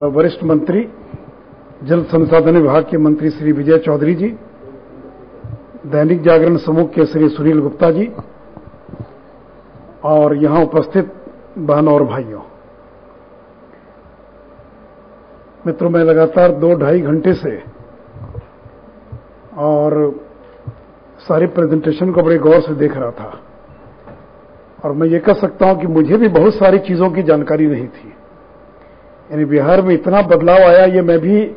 वरिष्ठ मंत्री जल संसाधन विभाग के मंत्री श्री विजय चौधरी जी, दैनिक जागरण समूह के श्री सुनील गुप्ता जी और यहां उपस्थित बहनों और भाइयों, मित्रों, मैं लगातार 2-2.5 घंटे से और सारी प्रेजेंटेशन को बड़े गौर से देख रहा था और मैं ये कह सकता हूं कि मुझे भी बहुत सारी चीजों की जानकारी नहीं थी। यानी बिहार में इतना बदलाव आया, ये मैं भी,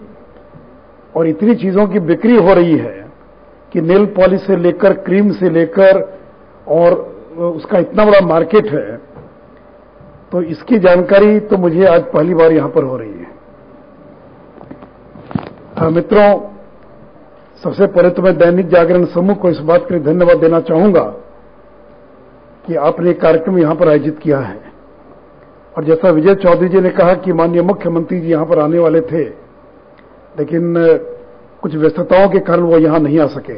और इतनी चीजों की बिक्री हो रही है कि नेल पॉलिश से लेकर क्रीम से लेकर, और उसका इतना बड़ा मार्केट है, तो इसकी जानकारी तो मुझे आज पहली बार यहां पर हो रही है। मित्रों, सबसे पहले तो मैं दैनिक जागरण समूह को इस बात के लिए धन्यवाद देना चाहूंगा कि आपने एक कार्यक्रम यहां पर आयोजित किया है। और जैसा विजय चौधरी जी ने कहा कि माननीय मुख्यमंत्री जी यहां पर आने वाले थे, लेकिन कुछ व्यस्तताओं के कारण वो यहां नहीं आ सके।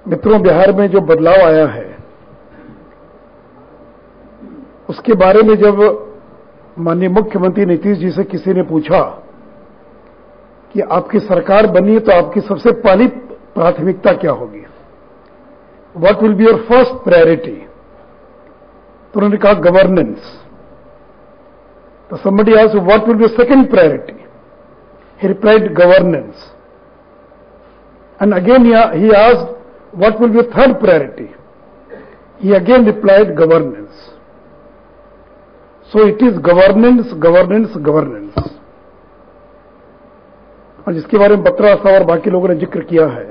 मित्रों, बिहार में जो बदलाव आया है उसके बारे में जब माननीय मुख्यमंत्री नीतीश जी से किसी ने पूछा कि आपकी सरकार बनी तो आपकी सबसे पहली प्राथमिकता क्या होगी, what will be your first priority, तो उन्होंने कहा गवर्नेंस। तो somebody asked what will be second priority, he replied governance, and again he asked what will be third priority, he again replied governance. So it is governance, governance, governance. और जिसके बारे में बत्रा साहब और बाकी लोगों ने जिक्र किया है,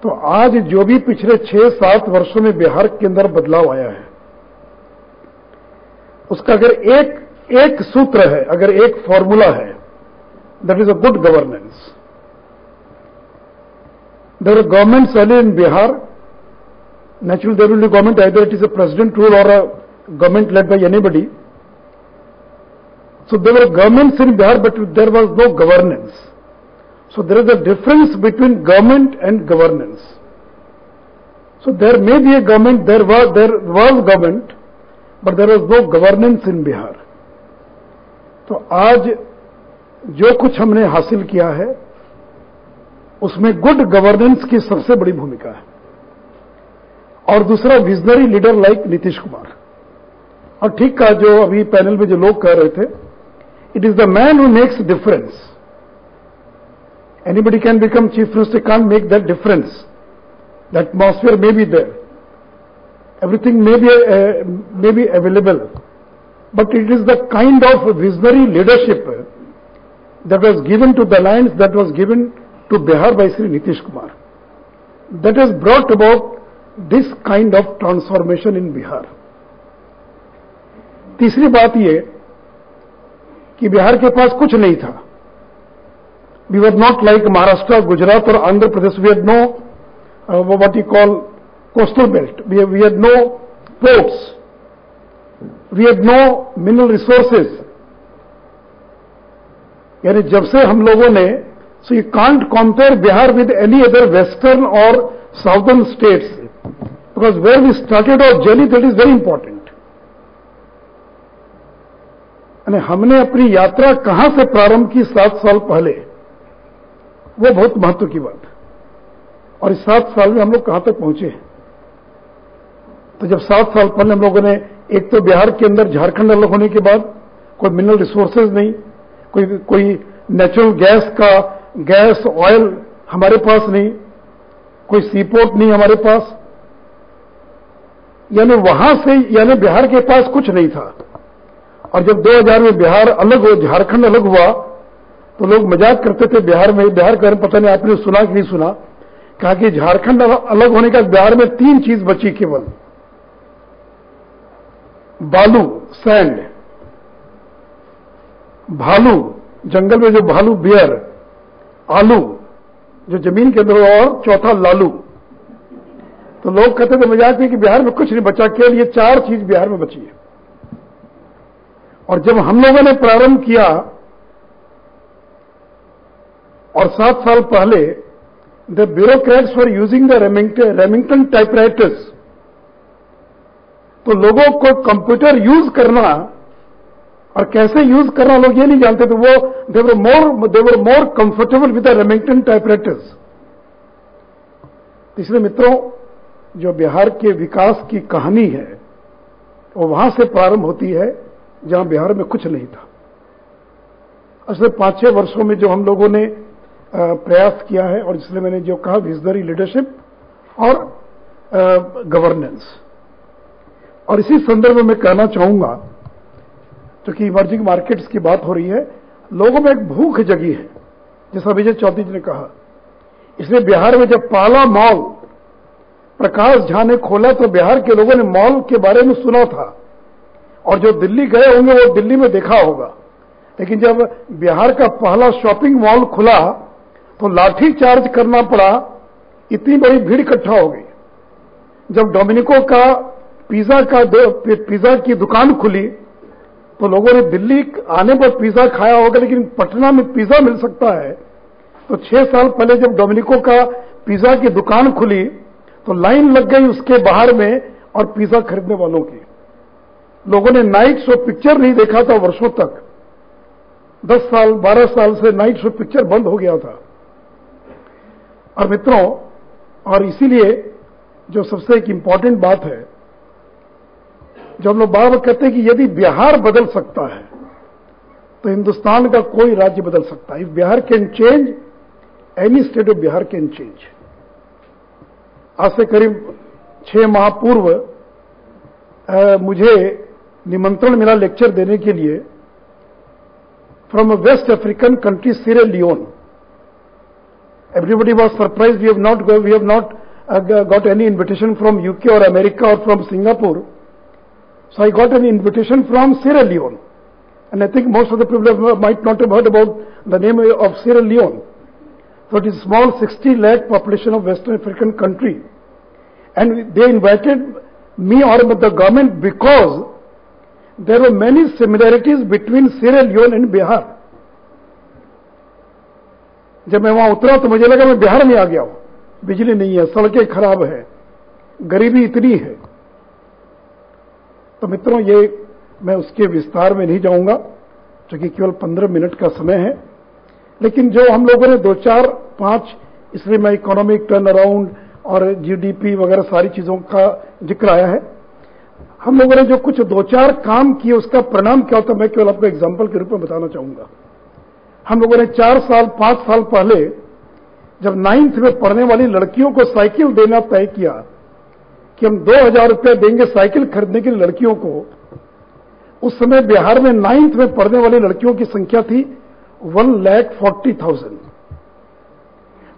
तो आज जो भी पिछले 6-7 वर्षों में बिहार के अंदर बदलाव आया है, उसका अगर एक सूत्र है, अगर एक फॉर्मूला है, that is a good governance. There are governments early in Bihar, naturally there will be government, either it is a president rule or a government led by anybody. So there were governments in Bihar, but there was no governance. So there is a difference between government and governance. So there may be a government, there was government, but there was no governance in Bihar. तो आज जो कुछ हमने हासिल किया है उसमें good governance की सबसे बड़ी भूमिका है। और दूसरा, visionary leader like Nitish Kumar. और ठीक कहा जो अभी पैनल में जो लोग कह रहे थे, it is the man who makes difference. Anybody can become chief minister, can't make that difference. The atmosphere may be there, everything may be available, but it is the kind of visionary leadership that was given to the alliance, that was given to Bihar by Shri Nitish Kumar, that has brought about this kind of transformation in Bihar. तीसरी बात ये कि बिहार के पास कुछ नहीं था। We were not like Maharashtra, Gujarat और Andhra Pradesh. We had no what you call coastal belt, we had no ports, we had no mineral resources. यानी जब से हम लोगों ने, so you can't compare Bihar with any other western और southern states, because where we started our journey, that is very important. हमने अपनी यात्रा कहां से प्रारंभ की 7 साल पहले, वो बहुत महत्व की बात है। और इस 7 साल में हम लोग कहां तक पहुंचे हैं। तो जब 7 साल पहले हम लोगों ने, एक तो बिहार के अंदर झारखंड अलग होने के बाद कोई मिनरल रिसोर्सेज नहीं, कोई नेचुरल गैस ऑयल हमारे पास नहीं, कोई सीपोर्ट नहीं हमारे पास, यानी वहां से, यानी बिहार के पास कुछ नहीं था। और जब 2000 में बिहार अलग हो, झारखंड अलग हुआ, तो लोग मजाक करते थे बिहार में, बिहार के बारे में पता नहीं आपने सुना कि नहीं सुना, कहा कि झारखंड अलग होने का बिहार में 3 चीज बची केवल, बालू, सैंड, भालू, जंगल में जो भालू, बियर, आलू जो जमीन के अंदर, और चौथा लालू। तो लोग कहते थे मजाक में कि बिहार में कुछ नहीं बचा, केवल ये 4 चीज बिहार में बची है। और जब हम लोगों ने प्रारंभ किया, और 7 साल पहले the bureaucrats were using the Remington typewriters, तो लोगों को कंप्यूटर यूज करना और कैसे यूज करना लोग ये नहीं जानते थे। वो they were more comfortable with the Remington typewriters. इसलिए मित्रों, जो बिहार के विकास की कहानी है वो वहां से प्रारंभ होती है जहां बिहार में कुछ नहीं था। असले 5-6 वर्षों में जो हम लोगों ने प्रयास किया है, और इसलिए मैंने जो कहा विजनरी लीडरशिप और गवर्नेंस। और इसी संदर्भ में मैं कहना चाहूंगा, क्योंकि इमर्जिंग मार्केट्स की बात हो रही है, लोगों में एक भूख जगी है, जैसा विजय चौधरी जी ने कहा। इसलिए बिहार में जब पहला मॉल प्रकाश झा ने खोला तो बिहार के लोगों ने मॉल के बारे में सुना था, और जो दिल्ली गए होंगे वो दिल्ली में देखा होगा। लेकिन जब बिहार का पहला शॉपिंग मॉल खुला तो लाठी चार्ज करना पड़ा, इतनी बड़ी भीड़ इकट्ठा हो गई। जब डोमिनिको का पिज्जा की दुकान खुली तो लोगों ने दिल्ली आने पर पिज्जा खाया होगा, लेकिन पटना में पिज्जा मिल सकता है। तो 6 साल पहले जब डोमिनिको का पिज्जा की दुकान खुली तो लाइन लग गई उसके बाहर में, और पिज्जा खरीदने वालों की। लोगों ने नाइट शो पिक्चर नहीं देखा था वर्षों तक। 10 साल 12 साल से नाइट शो पिक्चर बंद हो गया था। और मित्रों, और इसीलिए जो सबसे एक इंपॉर्टेंट बात है, जो हम लोग बार बार कहते हैं कि यदि बिहार बदल सकता है तो हिंदुस्तान का कोई राज्य बदल सकता है। If Bihar can change, any state of Bihar can change. आज से करीब 6 माह पूर्व मुझे निमंत्रण मिला लेक्चर देने के लिए from a West African country Sierra Leone. Everybody was surprised. We have not got any invitation from UK or America or from Singapore. So I got an invitation from Sierra Leone, and I think most of the people might not have heard about the name of Sierra Leone. So it is a small 60 lakh population of Western African country, and they invited me or the government because there were many similarities between Sierra Leone and Bihar. जब मैं वहां उतरा तो मुझे लगा मैं बिहार में आ गया हूं। बिजली नहीं है, सड़कें खराब है, गरीबी इतनी है। तो मित्रों, ये मैं उसके विस्तार में नहीं जाऊंगा क्योंकि केवल 15 मिनट का समय है। लेकिन जो हम लोगों ने 2, 4, 5, इसलिए मैं इकोनॉमिक टर्न अराउंड और जीडीपी वगैरह सारी चीजों का जिक्र आया है। हम लोगों ने जो कुछ 2-4 काम किए उसका परिणाम क्या होता है, मैं केवल आपको एग्जाम्पल के रूप में बताना चाहूंगा। हम लोगों ने 4 साल 5 साल पहले जब 9th में पढ़ने वाली लड़कियों को साइकिल देना तय किया कि हम 2000 रुपया देंगे साइकिल खरीदने के लिए लड़कियों को। उस समय बिहार में 9th में पढ़ने वाली लड़कियों की संख्या थी 1,40,000,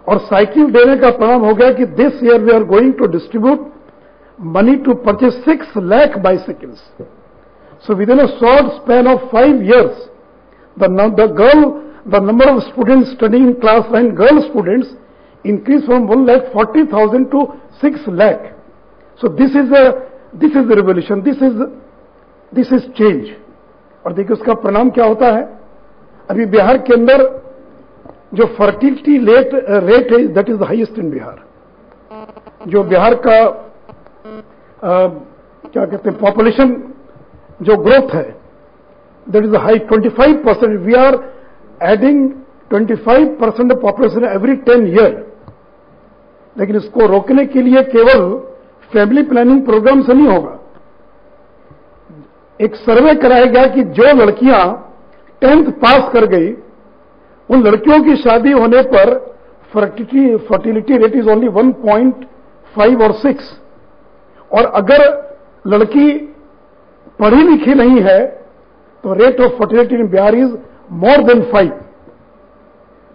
और साइकिल देने का परिणाम हो गया कि this year we are going to distribute money to purchase 6 lakh bicycles. So within a short span of 5 years, the number of students studying in class 9 girl students increased from 1,40,000 to 6 lakh. So this is the revolution. This is change. और देखिए उसका परिणाम क्या होता है। अभी बिहार के अंदर जो फर्टिलिटी रेट है that is the highest in Bihar. जो बिहार का क्या कहते हैं पॉपुलेशन जो ग्रोथ है that is high 25%. We are adding 25% of population every 10 year. लेकिन इसको रोकने के लिए केवल फैमिली प्लानिंग प्रोग्राम से नहीं होगा। एक सर्वे कराया गया कि जो लड़कियां 10th पास कर गई उन लड़कियों की शादी होने पर फर्टिलिटी रेट इज ओनली 1.5 और 6, और अगर लड़की पढ़ी लिखी नहीं है तो rate of fertility in Bihar is more than 5.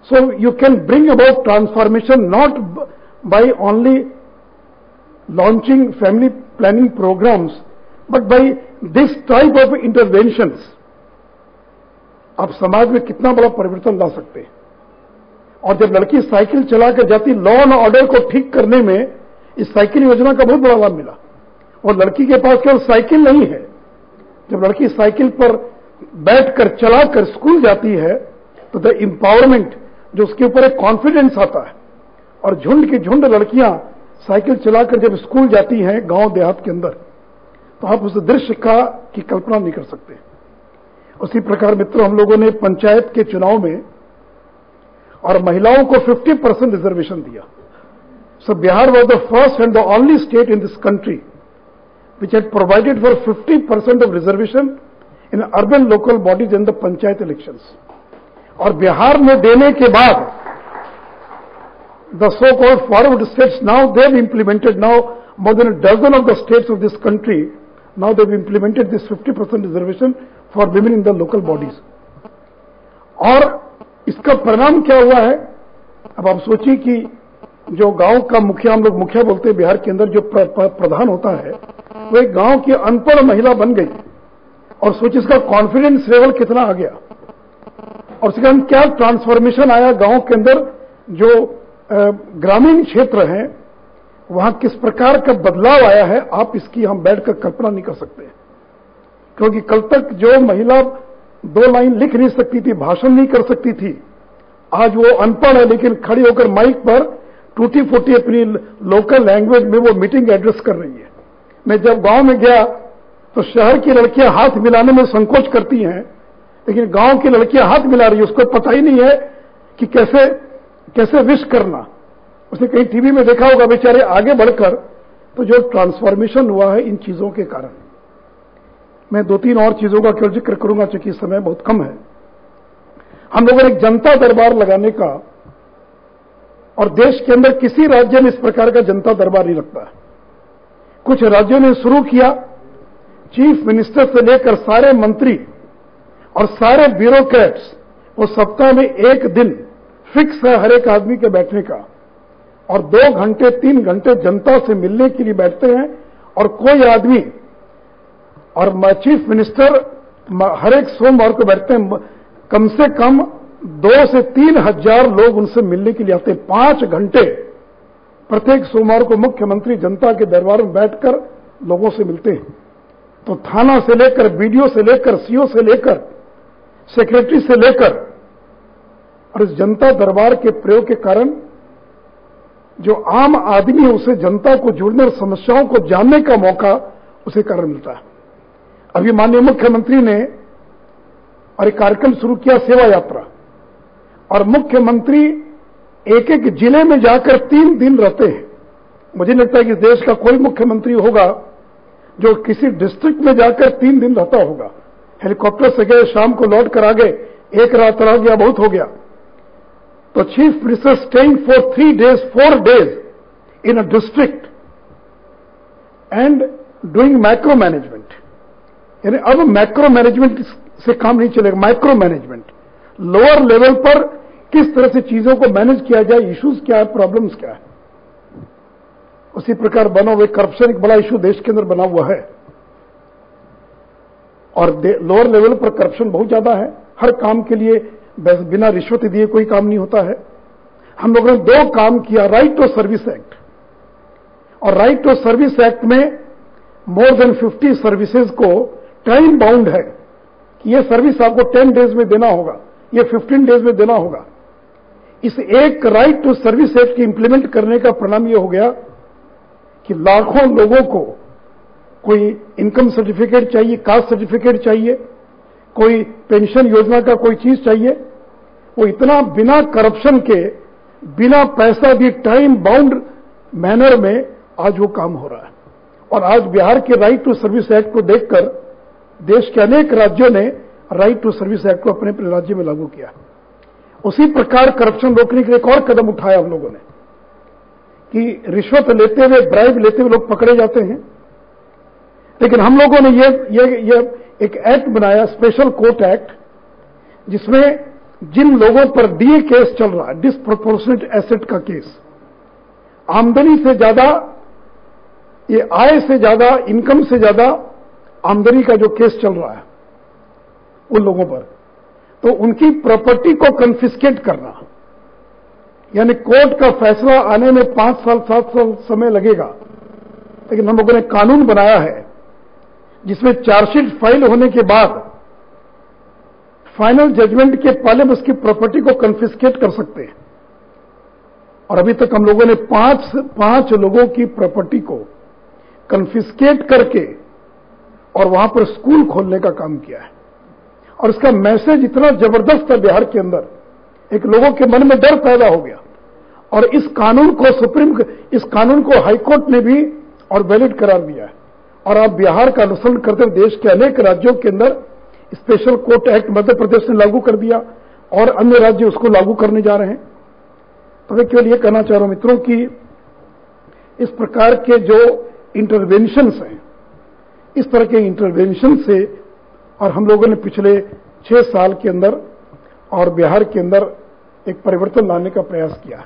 So you can bring about transformation not by only launching family planning programs, but by this type of interventions. आप समाज में कितना बड़ा परिवर्तन ला सकते हैं। और जब लड़की साइकिल चलाकर जाती, लॉ एंड ऑर्डर को ठीक करने में इस साइकिल योजना का बहुत बड़ा लाभ मिला। और लड़की के पास केवल साइकिल नहीं है, जब लड़की साइकिल पर बैठकर चलाकर स्कूल जाती है तो द एम्पावरमेंट जो उसके ऊपर एक कॉन्फिडेंस आता है, और झुंड की झुंड लड़कियां साइकिल चलाकर जब स्कूल जाती हैं गांव देहात के अंदर, तो आप उस दृश्य की कल्पना नहीं कर सकते। उसी प्रकार मित्रों, हम लोगों ने पंचायत के चुनाव में और महिलाओं को 50% रिजर्वेशन दिया। So Bihar was the first and the only state in this country which had provided for 50% of reservation in urban local bodies in the panchayat elections. और बिहार में देने के बाद the so-called forward states, now they've implemented, now more than a dozen of the states of this country, now they've implemented this 50% reservation for women in the local bodies. और इसका परिणाम क्या हुआ है? अब आप सोचिए कि जो गांव का मुखिया, हम लोग मुखिया बोलते हैं बिहार के अंदर, जो प्रधान होता है, वो एक गांव की अनपढ़ महिला बन गई। और सोचिए इसका कॉन्फिडेंस लेवल कितना आ गया, और उसके बाद क्या ट्रांसफॉर्मेशन आया गांव के अंदर। जो ग्रामीण क्षेत्र हैं वहां किस प्रकार का बदलाव आया है, आप इसकी हम बैठकर कल्पना नहीं कर सकते। क्योंकि कल तक जो महिला 2 लाइन लिख नहीं सकती थी, भाषण नहीं कर सकती थी, आज वो अनपढ़ है लेकिन खड़ी होकर माइक पर टूटी फूटी अपनी लोकल लैंग्वेज में वो मीटिंग एड्रेस कर रही है। मैं जब गांव में गया तो शहर की लड़कियां हाथ मिलाने में संकोच करती हैं, लेकिन गांव की लड़कियां हाथ मिला रही है, उसको पता ही नहीं है कि कैसे विश करना। उसने कहीं टीवी में देखा होगा बेचारे आगे बढ़कर। तो जो ट्रांसफॉर्मेशन हुआ है इन चीजों के कारण। मैं 2-3 और चीजों का केवल जिक्र करूंगा क्योंकि समय बहुत कम है। हम लोगों ने एक जनता दरबार लगाने का, और देश के अंदर किसी राज्य में इस प्रकार का जनता दरबार नहीं लगता है। कुछ राज्यों ने शुरू किया, चीफ मिनिस्टर से लेकर सारे मंत्री और सारे ब्यूरोक्रेट्स, वो सप्ताह में 1 दिन फिक्स है हर एक आदमी के बैठने का, और 2 घंटे 3 घंटे जनता से मिलने के लिए बैठते हैं। और कोई आदमी, और चीफ मिनिस्टर हर एक सोमवार को बैठते हैं, कम से कम 2 से 3 हजार लोग उनसे मिलने के लिए आते हैं। 5 घंटे प्रत्येक सोमवार को मुख्यमंत्री जनता के दरबार में बैठकर लोगों से मिलते हैं। तो थाना से लेकर, बीडीओ से लेकर, सीओ से लेकर, सेक्रेटरी से लेकर, और इस जनता दरबार के प्रयोग के कारण जो आम आदमी है उसे जनता को जुड़ने और समस्याओं को जानने का मौका उसे कारण मिलता है। अभी माननीय मुख्यमंत्री ने और एक कार्यक्रम शुरू किया, सेवा यात्रा, और मुख्यमंत्री एक एक जिले में जाकर 3 दिन रहते हैं। मुझे लगता है कि देश का कोई मुख्यमंत्री होगा जो किसी डिस्ट्रिक्ट में जाकर 3 दिन रहता होगा। हेलीकॉप्टर से गए, शाम को लौट कर आ गए, 1 रात रह गया, बहुत हो गया। तो chief minister staying for 3 days 4 days in a district and doing macro management. यानी अब मैक्रो मैनेजमेंट से काम नहीं चलेगा, माइक्रो मैनेजमेंट, लोअर लेवल पर किस तरह से चीजों को मैनेज किया जाए, इश्यूज क्या है, प्रॉब्लम्स क्या है। उसी प्रकार बना हुआ करप्शन एक बड़ा इश्यू देश के अंदर बना हुआ है, और लोअर लेवल पर करप्शन बहुत ज्यादा है। हर काम के लिए बिना रिश्वत दिए कोई काम नहीं होता है। हम लोगों ने 2 काम किया, राइट टू सर्विस एक्ट, और राइट टू सर्विस एक्ट में मोर देन 50 सर्विसेज को टाइम बाउंड है कि ये सर्विस आपको 10 days में देना होगा, ये 15 days में देना होगा। इस एक राइट टू सर्विस एक्ट की इंप्लीमेंट करने का परिणाम यह हो गया कि लाखों लोगों को कोई इनकम सर्टिफिकेट चाहिए, कास्ट सर्टिफिकेट चाहिए, कोई पेंशन योजना का कोई चीज चाहिए, वो इतना बिना करप्शन के, बिना पैसा दिए, टाइम बाउंड मैनर में आज वो काम हो रहा है। और आज बिहार के राइट टू सर्विस एक्ट को देखकर देश के अनेक राज्यों ने राइट टू सर्विस एक्ट को अपने अपने राज्य में लागू किया। उसी प्रकार करप्शन रोकने के लिए एक और कदम उठाया हम लोगों ने कि रिश्वत लेते हुए, ब्राइब लेते हुए लोग पकड़े जाते हैं। लेकिन हम लोगों ने ये एक एक्ट बनाया, स्पेशल कोर्ट एक्ट, जिसमें जिन लोगों पर डीए केस चल रहा है, डिसप्रोपोर्शनेट एसेट का केस, आमदनी से ज्यादा, ये आय से ज्यादा, इनकम से ज्यादा आमदनी का जो केस चल रहा है उन लोगों पर, तो उनकी प्रॉपर्टी को कन्फिस्केट करना, यानी कोर्ट का फैसला आने में 5 साल 7 साल समय लगेगा। लेकिन हम लोगों ने कानून बनाया है जिसमें चार्जशीट फाइल होने के बाद फाइनल जजमेंट के पहले में उसकी प्रॉपर्टी को कन्फिस्केट कर सकते हैं। और अभी तक हम लोगों ने 5 लोगों की प्रॉपर्टी को कन्फिस्केट करके और वहां पर स्कूल खोलने का काम किया है। और इसका मैसेज इतना जबरदस्त था बिहार के अंदर, एक लोगों के मन में डर पैदा हो गया। और इस कानून को हाईकोर्ट ने भी और वैलिड करार दिया है। और आप बिहार का अनुसरण करते हुए देश के अनेक राज्यों के अंदर special court act Madhya Pradesh ने लागू कर दिया और अन्य राज्य उसको लागू करने जा रहे हैं। तो मैं केवल ये कहना चाह रहा हूं मित्रों कि इस प्रकार के जो इंटरवेंशंस हैं, इस तरह के इंटरवेंशन से और हम लोगों ने पिछले 6 साल के अंदर और बिहार के अंदर एक परिवर्तन लाने का प्रयास किया है।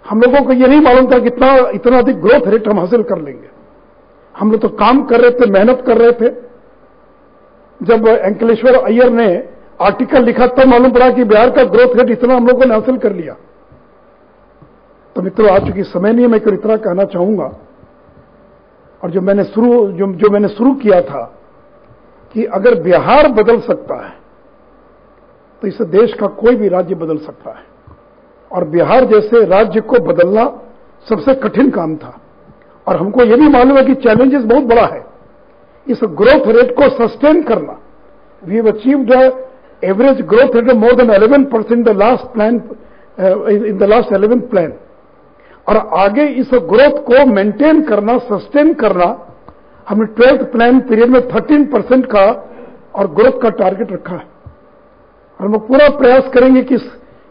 हम लोगों को ये नहीं मालूम था कि इतना अधिक ग्रोथ रेट हम हासिल कर लेंगे। हम लोग तो काम कर रहे थे, मेहनत कर रहे थे। जब अंकलेश्वर अय्यर ने आर्टिकल लिखा तब मालूम पड़ा कि बिहार का ग्रोथ रेट इतना हम लोगों ने हासिल कर लिया। तो मित्रों, आज चूंकि समय नहीं है, मैं केवल इतना कहना चाहूंगा और जो मैंने शुरू किया था कि अगर बिहार बदल सकता है तो इस देश का कोई भी राज्य बदल सकता है। और बिहार जैसे राज्य को बदलना सबसे कठिन काम था। और हमको यह भी मालूम है कि चैलेंजेस बहुत बड़ा है। इस ग्रोथ रेट को सस्टेन करना, we have achieved average growth rate more than 11% in the last 11th plan. और आगे इस ग्रोथ को मेंटेन करना, सस्टेन करना, हमने 12th प्लान पीरियड में 13% का और ग्रोथ का टारगेट रखा है। और हम पूरा प्रयास करेंगे कि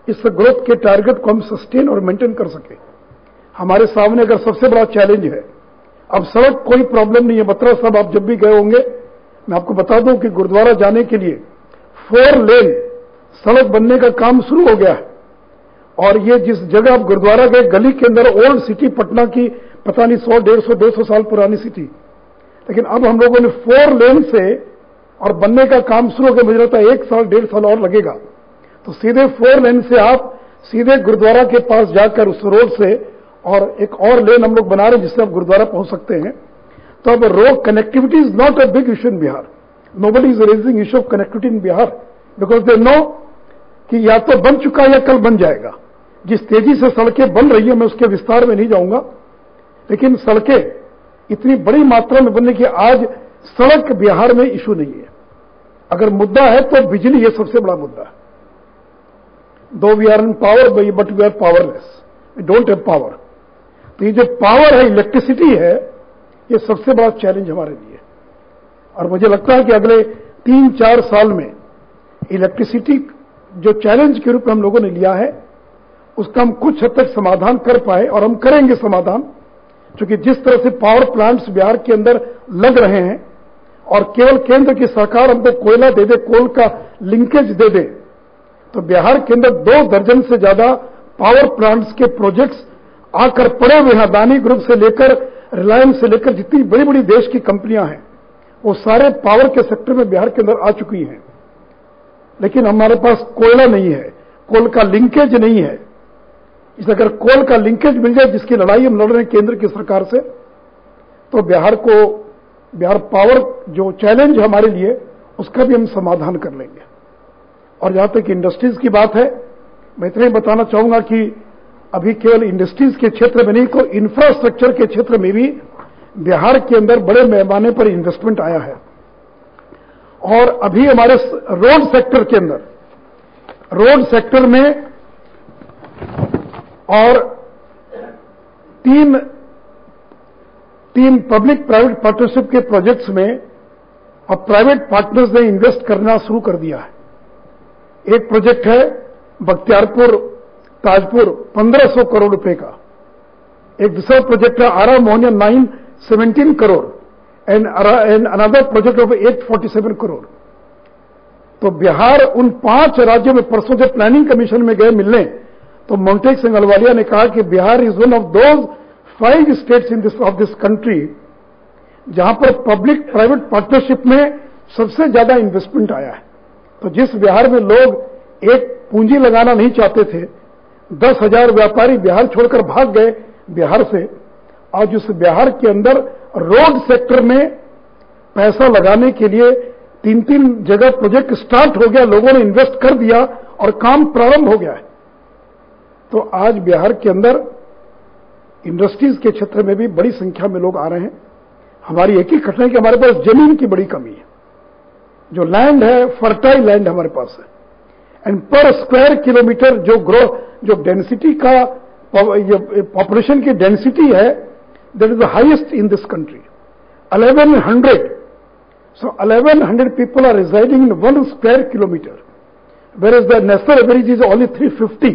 इस ग्रोथ के टारगेट को हम सस्टेन और मेंटेन कर सके। हमारे सामने अगर सबसे बड़ा चैलेंज है, अब सड़क कोई प्रॉब्लम नहीं है। बत्रा साहब, आप जब भी गए होंगे, मैं आपको बता दूं कि गुरुद्वारा जाने के लिए 4 लेन सड़क बनने का काम शुरू हो गया है। और ये जिस जगह आप गुरुद्वारा गए, गली के अंदर ओल्ड सिटी पटना की पता नहीं 100, 150, 200 साल पुरानी सिटी, लेकिन अब हम लोगों ने 4 लेन से और बनने का काम शुरू हो गया। मुझे लगता है 1 साल 1.5 साल और लगेगा। तो सीधे 4 लेन से आप सीधे गुरुद्वारा के पास जाकर उस रोड से और एक और लेन हम लोग बना रहे हैं जिससे आप गुरुद्वारा पहुंच सकते हैं। तो अब road connectivity is not a big issue in Bihar. Nobody is raising issue of connectivity in Bihar because they know कि या तो बन चुका या कल बन जाएगा। जिस तेजी से सड़कें बन रही है, मैं उसके विस्तार में नहीं जाऊंगा, लेकिन सड़कें इतनी बड़ी मात्रा में बनने की आज सड़क बिहार में इश्यू नहीं है। अगर मुद्दा है तो बिजली, ये सबसे बड़ा मुद्दा है। Though we are in power but we are powerless, we don't have power. तो ये जो पावर है, इलेक्ट्रिसिटी है, ये सबसे बड़ा चैलेंज हमारे लिए। और मुझे लगता है कि अगले 3-4 साल में इलेक्ट्रिसिटी जो चैलेंज के रूप में हम लोगों ने लिया है, उसका हम कुछ हद तक समाधान कर पाए और हम करेंगे समाधान। क्योंकि जिस तरह से पावर प्लांट्स बिहार के अंदर लग रहे हैं और केवल केंद्र की सरकार हमको कोयला दे दे, कोल का लिंकेज दे दे, तो बिहार के अंदर 2 दर्जन से ज्यादा पावर प्लांट्स के प्रोजेक्ट्स आकर पड़े हुए हैं। अदानी ग्रुप से लेकर रिलायंस से लेकर जितनी बड़ी बड़ी देश की कंपनियां हैं, वो सारे पावर के सेक्टर में बिहार के अंदर आ चुकी हैं। लेकिन हमारे पास कोयला नहीं है, कोल का लिंकेज नहीं है। इसलिए अगर कोल का लिंकेज मिल जाए, जिसकी लड़ाई हम लड़ रहे हैं केंद्र की सरकार से, तो बिहार पावर जो चैलेंज है हमारे लिए, उसका भी हम समाधान कर लेंगे। और जहां तक इंडस्ट्रीज की बात है, मैं इतना ही बताना चाहूंगा कि अभी केवल इंडस्ट्रीज के क्षेत्र में नहीं, तो इंफ्रास्ट्रक्चर के क्षेत्र में भी बिहार के अंदर बड़े पैमाने पर इन्वेस्टमेंट आया है। और अभी हमारे रोड सेक्टर के अंदर, रोड सेक्टर में और तीन पब्लिक प्राइवेट पार्टनरशिप के प्रोजेक्ट्स में अब प्राइवेट पार्टनर्स ने इन्वेस्ट करना शुरू कर दिया है। एक प्रोजेक्ट है बख्तियारपुर ताजपुर 1500 करोड़ रुपए का। एक दूसरा प्रोजेक्ट है Ara Mohania 917 crore and another project of 847 crore. तो बिहार उन 5 राज्यों में, परसों जब प्लानिंग कमीशन में गए मिलने, तो मोंटेक सिंह अहलुवालिया ने कहा कि Bihar is one of those 5 states of this country जहां पर पब्लिक प्राइवेट पार्टनरशिप में सबसे ज्यादा इन्वेस्टमेंट आया है। तो जिस बिहार में लोग एक पूंजी लगाना नहीं चाहते थे, 10,000 व्यापारी बिहार छोड़कर भाग गए बिहार से, आज उस बिहार के अंदर रोड सेक्टर में पैसा लगाने के लिए 3-3 जगह प्रोजेक्ट स्टार्ट हो गया, लोगों ने इन्वेस्ट कर दिया और काम प्रारंभ हो गया है। तो आज बिहार के अंदर इंडस्ट्रीज के क्षेत्र में भी बड़ी संख्या में लोग आ रहे हैं। हमारी एक ही घटना है कि हमारे पास जमीन की बड़ी कमी है। जो लैंड है, फर्टाइल लैंड हमारे पास है। एंड पर स्क्वायर किलोमीटर जो डेंसिटी का, पॉपुलेशन की डेंसिटी है, that is the highest in this country, 1100। So 1100 people are residing in 1 square kilometer, whereas the national average is only 350.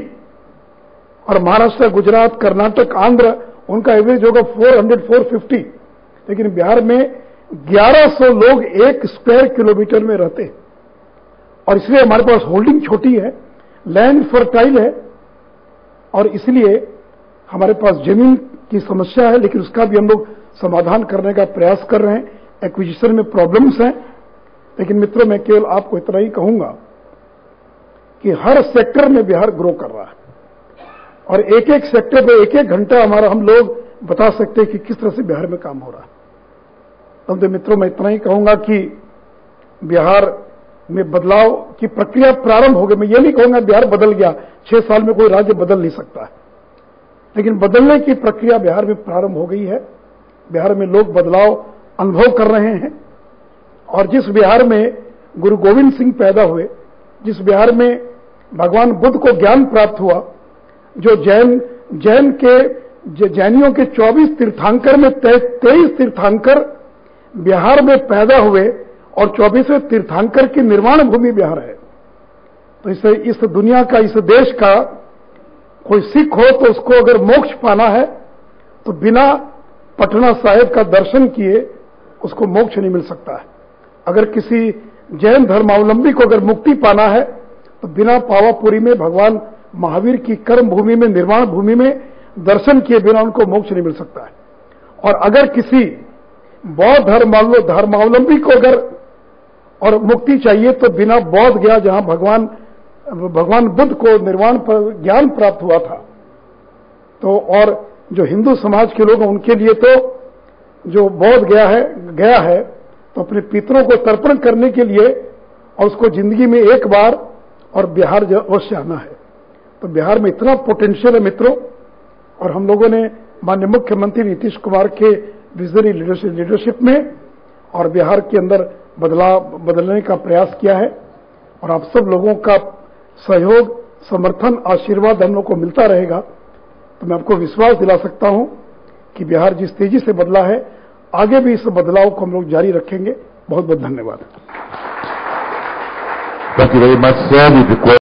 और महाराष्ट्र, गुजरात, कर्नाटक, आंध्र, उनका एवरेज होगा 400-450। लेकिन बिहार में 1100 लोग 1 स्क्वायर किलोमीटर में रहते हैं, और इसलिए हमारे पास होल्डिंग छोटी है, लैंड फर्टाइल है, और इसलिए हमारे पास जमीन की समस्या है, लेकिन उसका भी हम लोग समाधान करने का प्रयास कर रहे हैं। एक्विजिशन में प्रॉब्लम्स हैं, लेकिन मित्रों, मैं केवल आपको इतना ही कहूंगा कि हर सेक्टर में बिहार ग्रो कर रहा है, और एक एक सेक्टर पे एक एक घंटा हमारा हम लोग बता सकते हैं कि किस तरह से बिहार में काम हो रहा है। तो मित्रों, मैं इतना ही कहूंगा कि बिहार में बदलाव की प्रक्रिया प्रारंभ हो गई। मैं ये नहीं कहूंगा बिहार बदल गया, 6 साल में कोई राज्य बदल नहीं सकता है, लेकिन बदलने की प्रक्रिया बिहार में प्रारंभ हो गई है। बिहार में लोग बदलाव अनुभव कर रहे हैं, और जिस बिहार में गुरु गोविंद सिंह पैदा हुए, जिस बिहार में भगवान बुद्ध को ज्ञान प्राप्त हुआ, जो जैनियों के 24 तीर्थंकर में 23 तीर्थंकर बिहार में पैदा हुए, और 24वें तीर्थंकर की निर्माण भूमि बिहार है। तो इस दुनिया का, इस देश का कोई सिख हो तो उसको अगर मोक्ष पाना है तो बिना पटना साहिब का दर्शन किए उसको मोक्ष नहीं मिल सकता है। अगर किसी जैन धर्मावलंबी को अगर मुक्ति पाना है तो बिना पावापुरी में भगवान महावीर की कर्म भूमि में, निर्माण भूमि में दर्शन किए बिना उनको मोक्ष नहीं मिल सकता है। और अगर किसी बौद्ध धर्मावलंबी को अगर और मुक्ति चाहिए तो बिना बौद्ध गया, जहां भगवान बुद्ध को निर्वाण पर ज्ञान प्राप्त हुआ था। तो और जो हिंदू समाज के लोग हैं उनके लिए तो जो बौद्ध गया है तो अपने पितरों को तर्पण करने के लिए, और उसको जिंदगी में एक बार और बिहार अवश्य आना है। तो बिहार में इतना पोटेंशियल है मित्रों, और हम लोगों ने माननीय मुख्यमंत्री नीतीश कुमार के विजनरी लीडरशिप में और बिहार के अंदर बदलने का प्रयास किया है, और आप सब लोगों का सहयोग, समर्थन, आशीर्वाद हम लोग को मिलता रहेगा। तो मैं आपको विश्वास दिला सकता हूं कि बिहार जिस तेजी से बदला है, आगे भी इस बदलाव को हम लोग जारी रखेंगे। बहुत बहुत धन्यवाद।